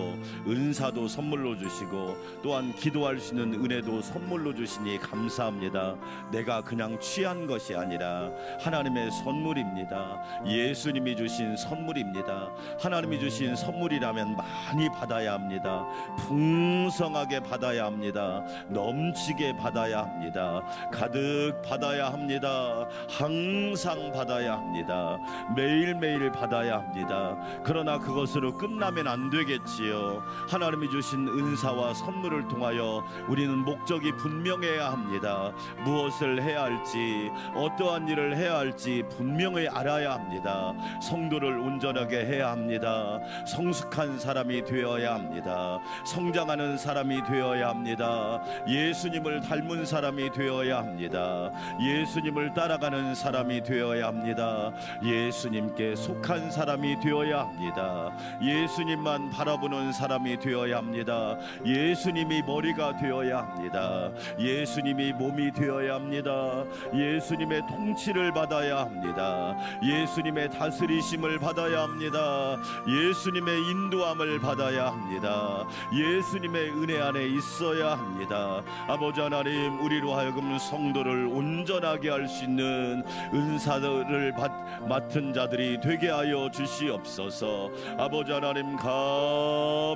은사도 선물로 주시고 또한 기도할 수 있는 은혜도 선물로 주시니 감사합니다. 내가 그냥 취한 것이 아니라 하나님의 선물입니다. 예수님이 주신 선물입니다. 하나님이 주신 선물이라면 많이 받아야 합니다. 풍성하게 받아야 합니다. 넘치게 받아야 합니다. 가득 받아야 합니다. 항상 받아야 합니다. 매일매일 받아야 합니다. 그러나 그것으로 끝나면 안 되겠지요. 하나님이 주신 은사와 선물을 통하여 우리는 목적이 분명해야 합니다. 무엇을 해야 할지, 어떠한 일을 해야 할지 분명히 알아야 합니다. 성도를 온전하게 해야 합니다. 성숙한 사람이 되어야 합니다. 성장하는 사람이 되어야 합니다. 예수님을 닮은 사람이 되어야 합니다. 예수님을 따라가는 사람이 되어야 합니다. 예수님께 속한 사람이 되어야 합니다. 예수님만 바라보는 사람이 되어야 합니다. 예수님이 머리가 되어야 합니다. 예수님이 몸이 되어야 합니다. 예수님의 통치를 받아야 합니다. 예수님의 다스리심을 받아야 합니다. 예수님의 인도함을 받아야 합니다. 예수님의 은혜 안에 있어야 합니다. 아버지 하나님, 우리로 하여금 성도를 온전하게 할 수 있는 은사를 맡은 자들이 되게 하여 주시옵소서. 아버지 하나님,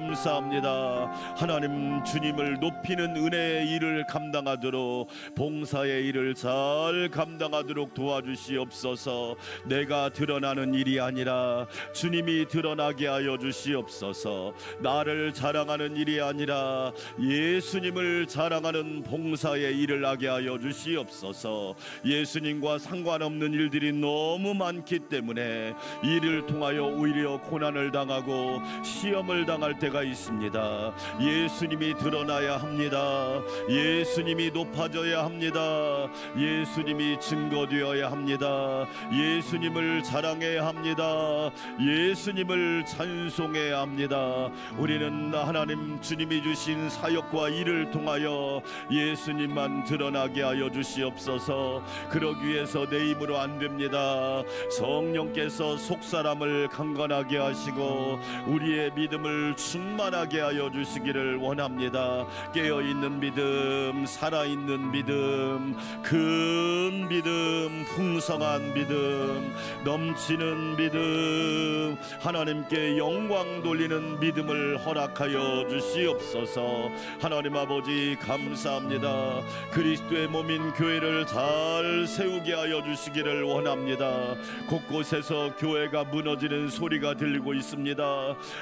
감사합니다. 하나님, 주님을 높이는 은혜의 일을 감당하도록, 봉사의 일을 잘 감당하도록 도와주시옵소서. 내가 드러나는 일이 아니라 주님이 드러나게 하여 주시옵소서. 나를 자랑하는 일이 아니라 예수님을 자랑하는 봉사의 일을 하게 하여 주시옵소서. 예수님과 상관없는 일들이 너무 많기 때문에 이를 통하여 오히려 고난을 당하고 시험을 당할 때가 있습니다. 예수님이 드러나야 합니다. 예수님이 높아져야 합니다. 예수님이 증거되어야 합니다. 예수님을 자랑해야 합니다. 예수님을 찬송해야 합니다. 우리는 하나님 주님이 주신 사역과 일을 통하여 예수님만 드러나게 하여 주시옵소서. 그러기 위해서 내 힘으로 안 됩니다. 성령께서 속사람을 강건하게 하시고 우리의 믿음을 충만하게 하여 주시기를 원합니다. 깨어있는 믿음, 살아있는 믿음, 큰 믿음, 풍성한 믿음, 넘치는 믿음, 하나님께 영광 돌리는 믿음을 허락하여 주시옵소서. 하나님 아버지, 감사합니다. 그리스도의 몸인 교회를 잘 세우게 하여 주시기를 원합니다. 곳곳에서 교회가 무너지는 소리가 들리고 있습니다.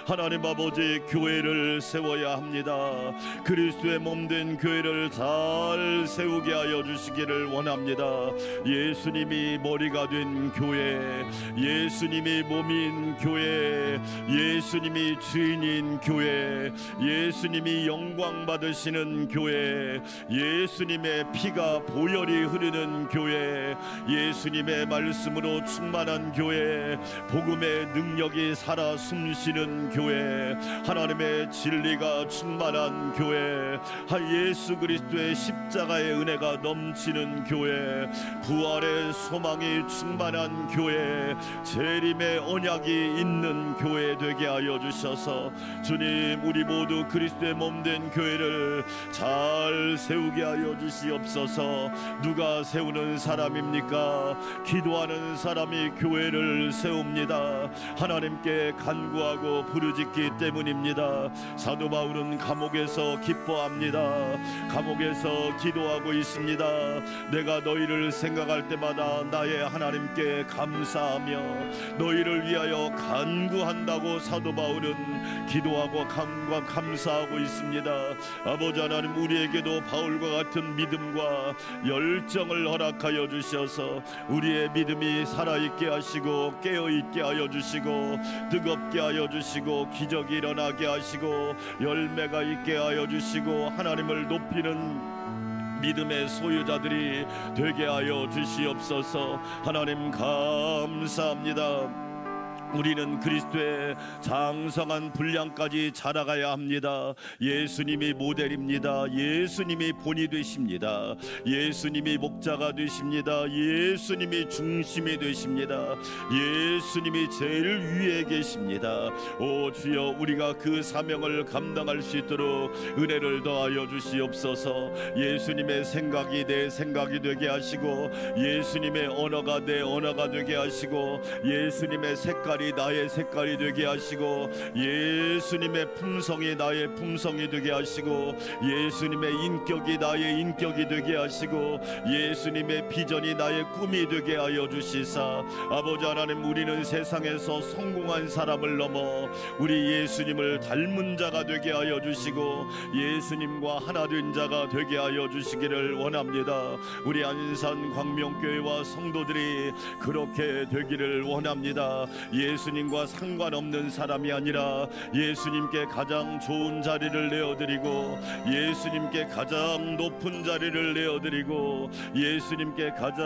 하나님 아버지, 교회를 세워야 합니다. 그리스도의 몸된 교회를 잘 세우게 하여 주시기를 원합니다. 예수님이 머리가 된 교회, 예수님이 몸인 교회, 예수님이 주인인 교회, 예수님이 영광 사랑받으시는 교회, 예수님의 피가 보혈이 흐르는 교회, 예수님의 말씀으로 충만한 교회, 복음의 능력이 살아 숨쉬는 교회, 하나님의 진리가 충만한 교회, 예수 그리스도의 십자가의 은혜가 넘치는 교회, 부활의 소망이 충만한 교회, 재림의 언약이 있는 교회 되게 하여 주셔서 주님, 우리 모두 그리스도의 몸된 교회를 잘 세우게 하여 주시옵소서. 누가 세우는 사람입니까? 기도하는 사람이 교회를 세웁니다. 하나님께 간구하고 부르짖기 때문입니다. 사도 바울은 감옥에서 기뻐합니다. 감옥에서 기도하고 있습니다. 내가 너희를 생각할 때마다 나의 하나님께 감사하며 너희를 위하여 간구한다고 사도 바울은 기도하고 감사하고 있습니다. 아버지 하나님, 우리에게도 바울과 같은 믿음과 열정을 허락하여 주셔서 우리의 믿음이 살아있게 하시고 깨어있게 하여 주시고 뜨겁게 하여 주시고 기적이 일어나게 하시고 열매가 있게 하여 주시고 하나님을 높이는 믿음의 소유자들이 되게 하여 주시옵소서. 하나님 감사합니다. 우리는 그리스도의 장성한 분량까지 자라가야 합니다. 예수님이 모델입니다. 예수님이 본이 되십니다. 예수님이 목자가 되십니다. 예수님이 중심이 되십니다. 예수님이 제일 위에 계십니다. 오 주여, 우리가 그 사명을 감당할 수 있도록 은혜를 더하여 주시옵소서. 예수님의 생각이 내 생각이 되게 하시고 예수님의 언어가 내 언어가 되게 하시고 예수님의 색깔이 나의 색깔이 되게 하시고 예수님의 품성이 나의 품성이 되게 하시고 예수님의 인격이 나의 인격이 되게 하시고 예수님의 비전이 나의 꿈이 되게 하여 주시사, 아버지 하나님, 우리는 세상에서 성공한 사람을 넘어 우리 예수님을 닮은 자가 되게 하여 주시고 예수님과 하나 된 자가 되게 하여 주시기를 원합니다. 우리 안산 광명교회와 성도들이 그렇게 되기를 원합니다. 예수님과 상관없는 사람이 아니라 예수님께 가장 좋은 자리를 내어드리고 예수님께 가장 높은 자리를 내어드리고 예수님께 가장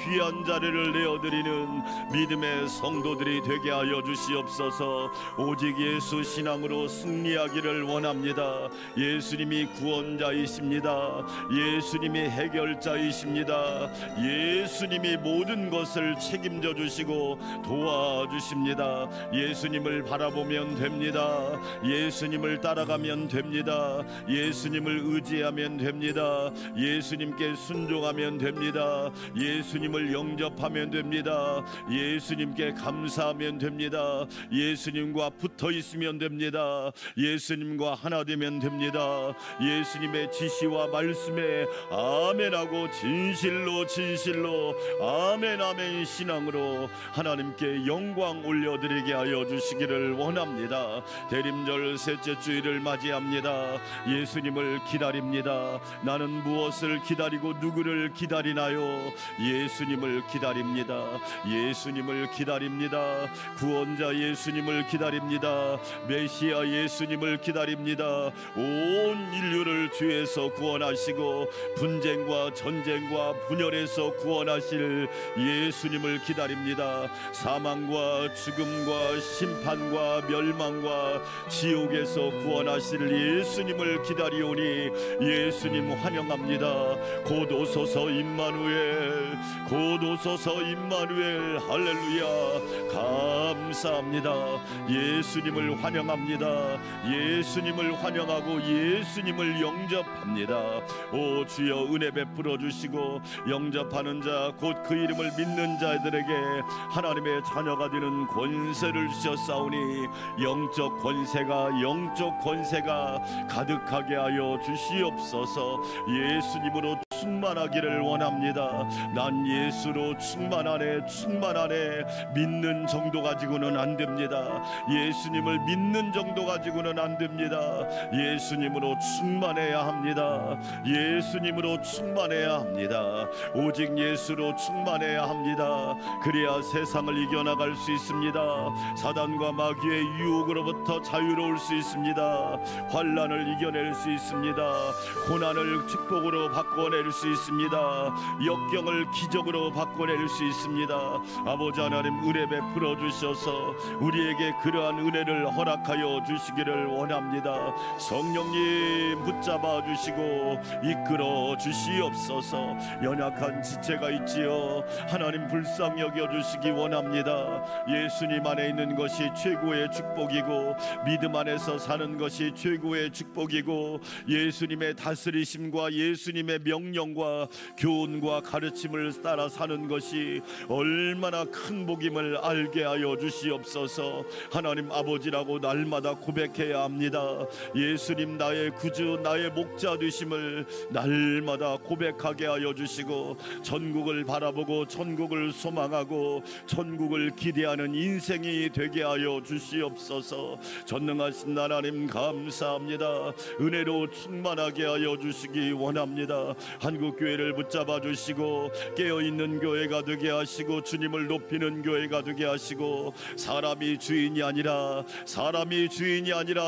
귀한 자리를 내어드리는 믿음의 성도들이 되게 하여 주시옵소서. 오직 예수 신앙으로 승리하기를 원합니다. 예수님이 구원자이십니다. 예수님이 해결자이십니다. 예수님이 모든 것을 책임져 주시고 도와주십니다. 예수님을 바라보면 됩니다. 예수님을 따라가면 됩니다. 예수님을 의지하면 됩니다. 예수님께 순종하면 됩니다. 예수님을 영접하면 됩니다. 예수님께 감사하면 됩니다. 예수님과 붙어 있으면 됩니다. 예수님과 하나 되면 됩니다. 예수님의 지시와 말씀에 아멘하고 진실로 진실로 아멘 아멘 신앙으로 하나님께 영광 올려드리게 하여 주시기를 원합니다. 대림절 셋째 주일을 맞이합니다. 예수님을 기다립니다. 나는 무엇을 기다리고 누구를 기다리나요? 예수님을 기다립니다. 예수님을 기다립니다. 구원자 예수님을 기다립니다. 메시아 예수님을 기다립니다. 온 인류를 죄에서 구원하시고 분쟁과 전쟁과 분열에서 구원하실 예수님을 기다립니다. 사망과 죽음과 심판과 멸망과 지옥에서 구원하실 예수님을 기다리오니 예수님 환영합니다. 곧 오소서 임마누엘, 곧 오소서 임마누엘. 할렐루야. 감사합니다. 예수님을 환영합니다. 예수님을 환영하고 예수님을 영접합니다. 오 주여, 은혜 베풀어 주시고 영접하는 자, 곧 그 이름을 믿는 자들에게 하나님의 자녀가 되는 권세를 주셨사오니 영적 권세가 가득하게 하여 주시옵소서. 예수님으로 충만하기를 원합니다. 난 예수로 충만하네. 믿는 정도 가지고는 안 됩니다. 예수님을 믿는 정도 가지고는 안 됩니다. 예수님으로 충만해야 합니다. 예수님으로 충만해야 합니다. 오직 예수로 충만해야 합니다. 그래야 세상을 이겨나갈 수 있습니다. 사단과 마귀의 유혹으로부터 자유로울 수 있습니다. 환난을 이겨낼 수 있습니다. 고난을 축복으로 바꿔낼 수 있습니다. 역경을 기적으로 바꿔낼 수 있습니다. 아버지 하나님, 은혜 베풀어 주셔서 우리에게 그러한 은혜를 허락하여 주시기를 원합니다. 성령님 붙잡아 주시고 이끌어 주시옵소서. 연약한 지체가 있지요. 하나님 불쌍히 여겨 주시기 원합니다. 예수님 안에 있는 것이 최고의 축복이고 믿음 안에서 사는 것이 최고의 축복이고 예수님의 다스리심과 예수님의 명령과 교훈과 가르침을 따라 사는 것이 얼마나 큰 복임을 알게 하여 주시옵소서. 하나님 아버지라고 날마다 고백해야 합니다. 예수님 나의 구주 나의 목자 되심을 날마다 고백하게 하여 주시고 천국을 바라보고 천국을 소망하고 천국을 기대하는 인생이 되게 하여 주시옵소서. 전능하신 하나님 감사합니다. 은혜로 충만하게 하여 주시기 원합니다. 한국교회를 붙잡아 주시고 깨어있는 교회가 되게 하시고 주님을 높이는 교회가 되게 하시고 사람이 주인이 아니라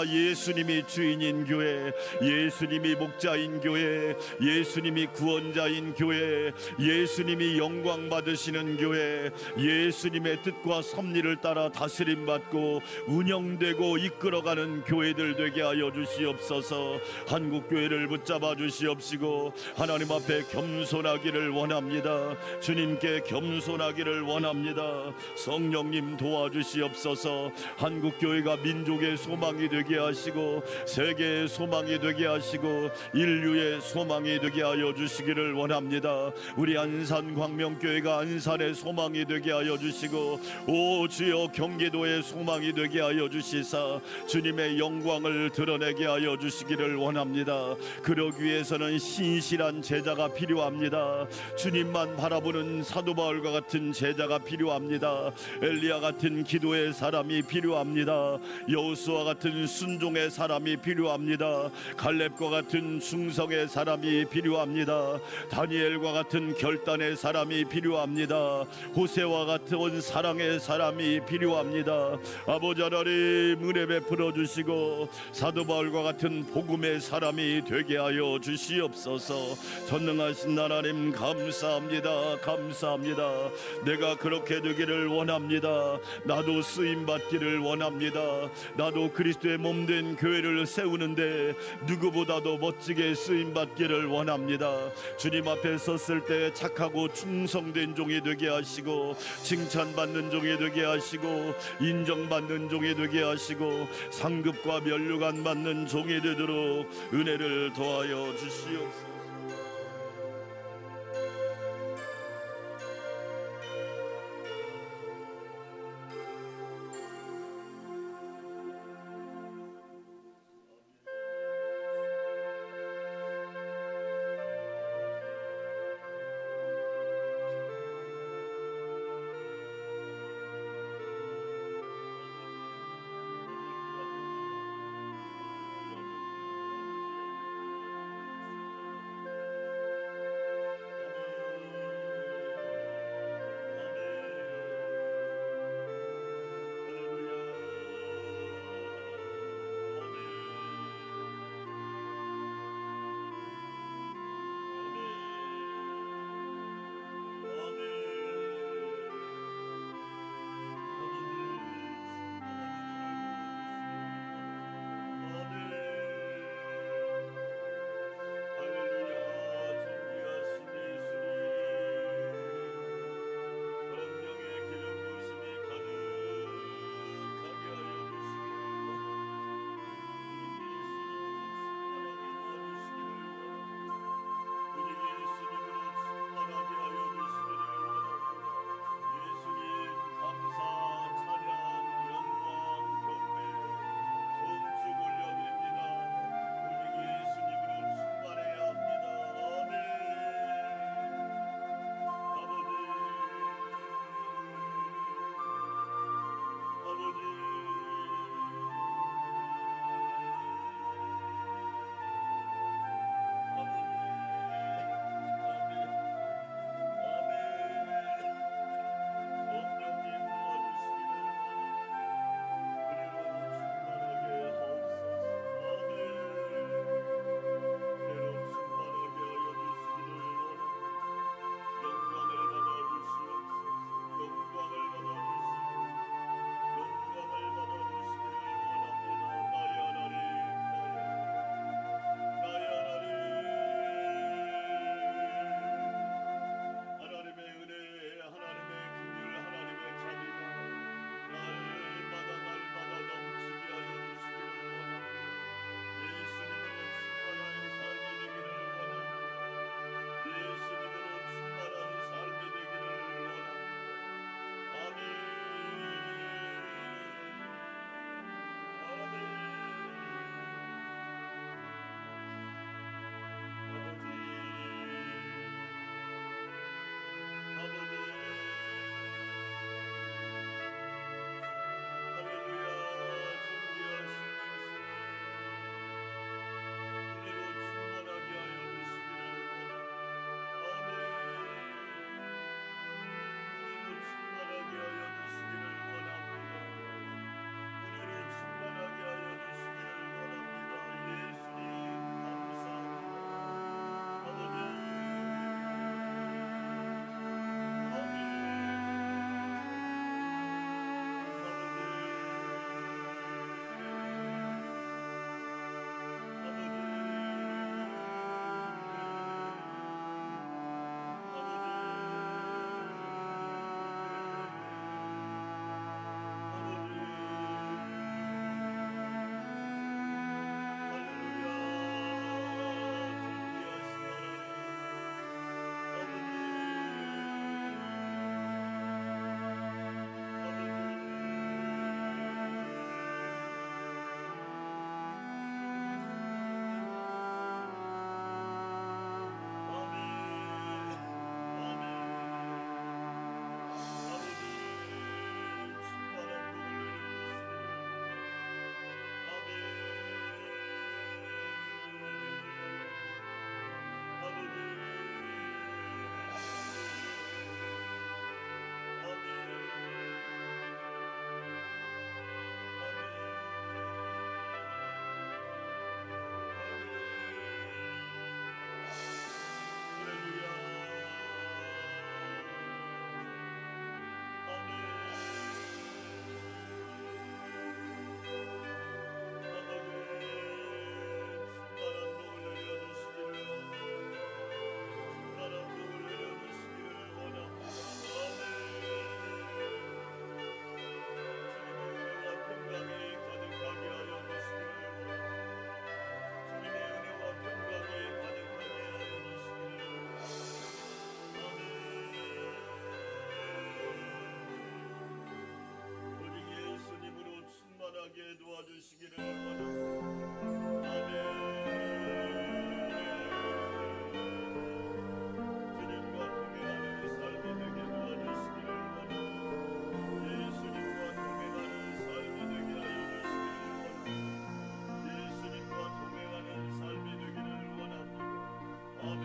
예수님이 주인인 교회, 예수님이 목자인 교회, 예수님이 구원자인 교회, 예수님이 영광 받으시는 교회, 예수님의 뜻과 섭리를 따라 다스림받고 운영되고 이끌어가는 교회들 되게 하여 주시옵소서. 한국교회를 붙잡아 주시옵시고 하나님 앞에 겸손하기를 원합니다. 주님께 겸손하기를 원합니다. 성령님 도와주시옵소서. 한국교회가 민족의 소망이 되게 하시고 세계의 소망이 되게 하시고 인류의 소망이 되게 하여 주시기를 원합니다. 우리 안산광명교회가 안산의 소망이 되게 하여 주시고 오 주여 경기도의 소망이 되게 하여 주시사 주님의 영광을 드러내게 하여 주시기를 원합니다. 그러기 위해서는 신실한 제자가 필요합니다. 주님만 바라보는 사도 바울과 같은 제자가 필요합니다. 엘리야 같은 기도의 사람이 필요합니다. 여호수아 같은 순종의 사람이 필요합니다. 갈렙과 같은 충성의 사람이 필요합니다. 다니엘과 같은 결단의 사람이 필요합니다. 호세와 같은 사랑의 사람이 필요합니다. 아버지 하나님 은혜 베풀어 주시고 사도 바울과 같은 복음의 사람이 되게 하여 주시옵소서. 전능하신 하나님 감사합니다. 감사합니다. 내가 그렇게 되기를 원합니다. 나도 쓰임 받기를 원합니다. 나도 그리스도의 몸된 교회를 세우는데 누구보다도 멋지게 쓰임 받기를 원합니다. 주님 앞에 섰을 때 착하고 충성된 종이 되게 하시고 칭찬받는 종이 되게 하시고 인정받는 종이 되게 하시고 상급과 면류관 받는 종이 되도록 은혜를 더하여 주시옵소서. 있게 도와주시기를 원합니다. 아멘. 주님과 동행하는 삶이 되게 도와주시기를 원합니다. 예수님과 동행하는 삶이 되게 하여 주시기를 원합니다. 예수님과 동행하는 삶이 되기를 원합니다. 아멘.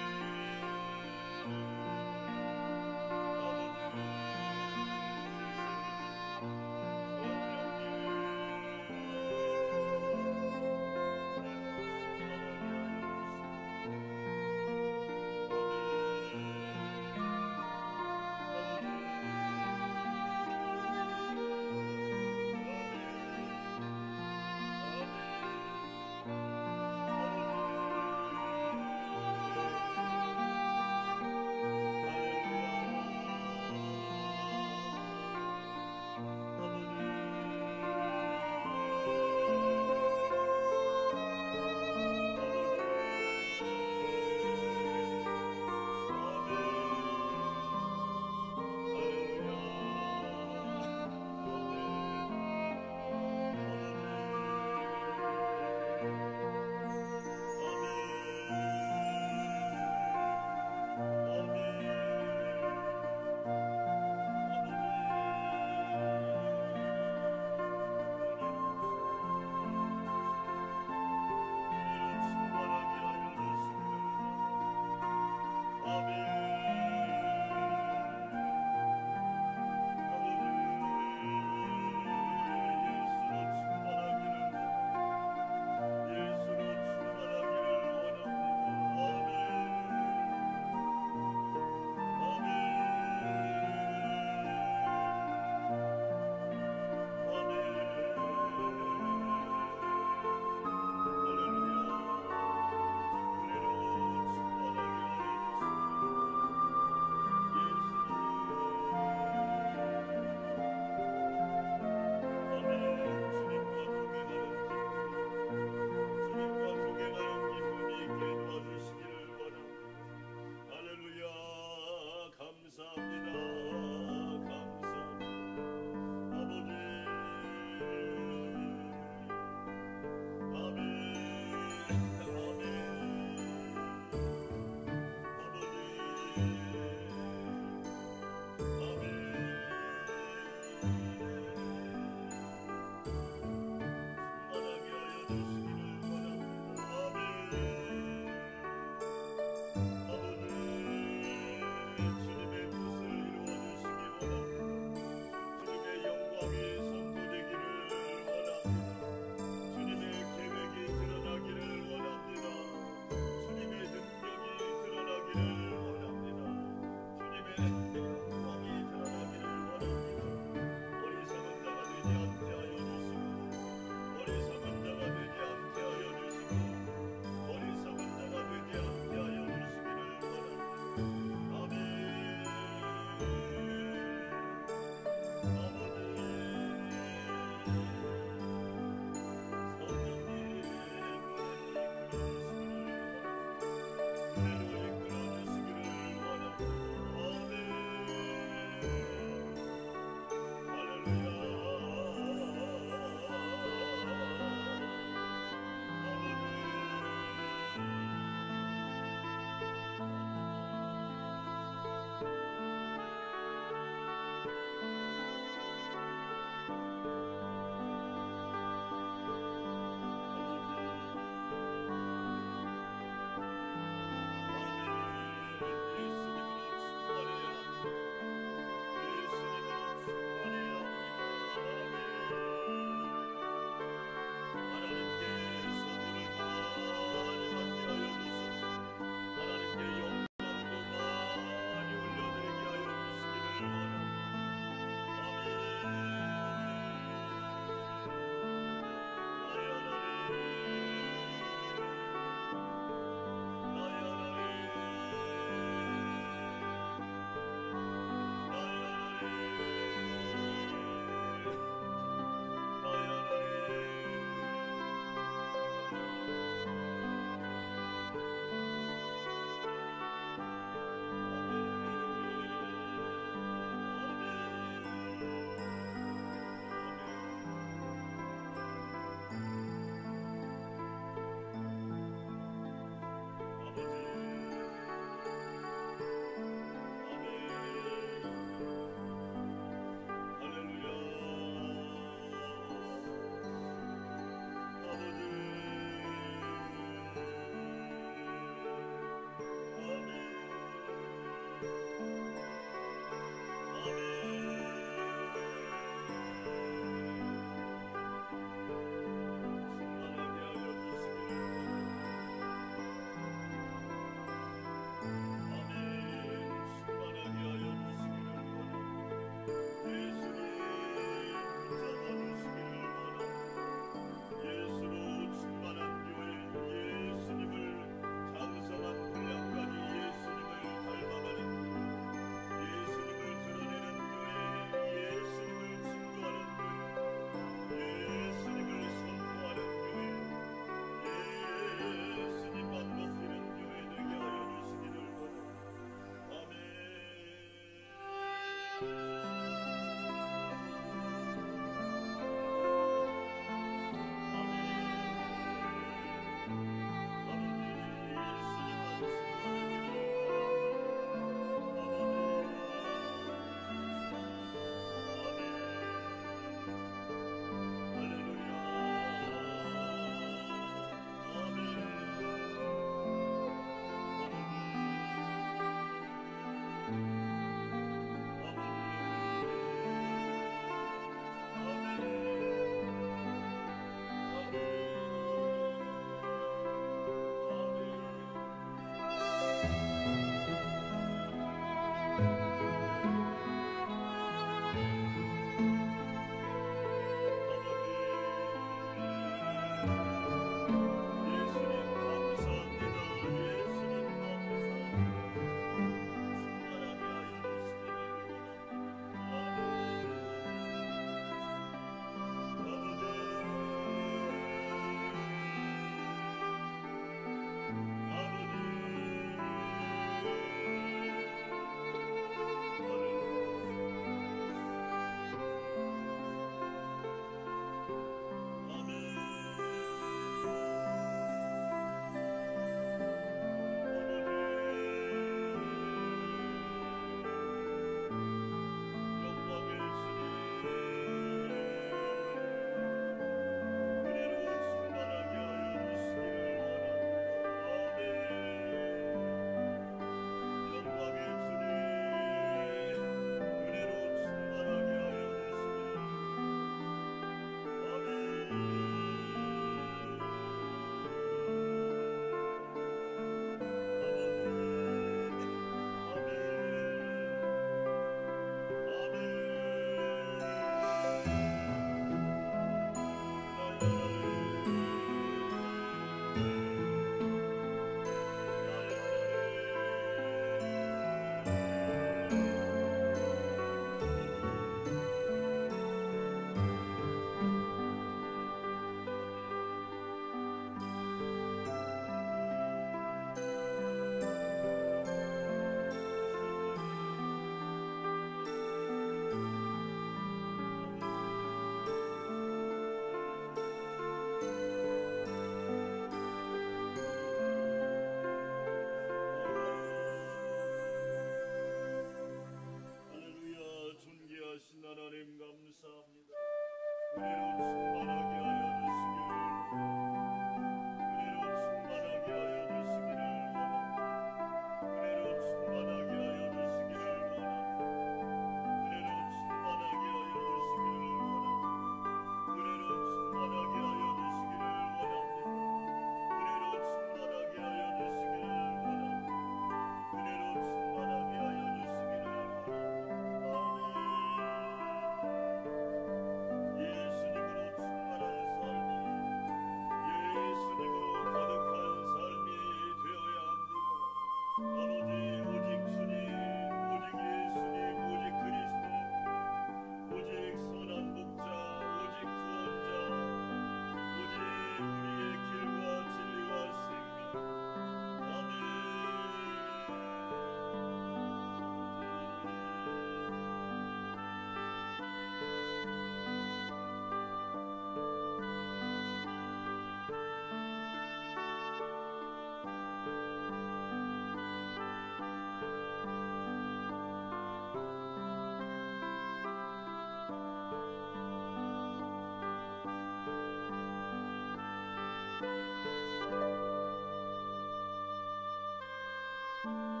주님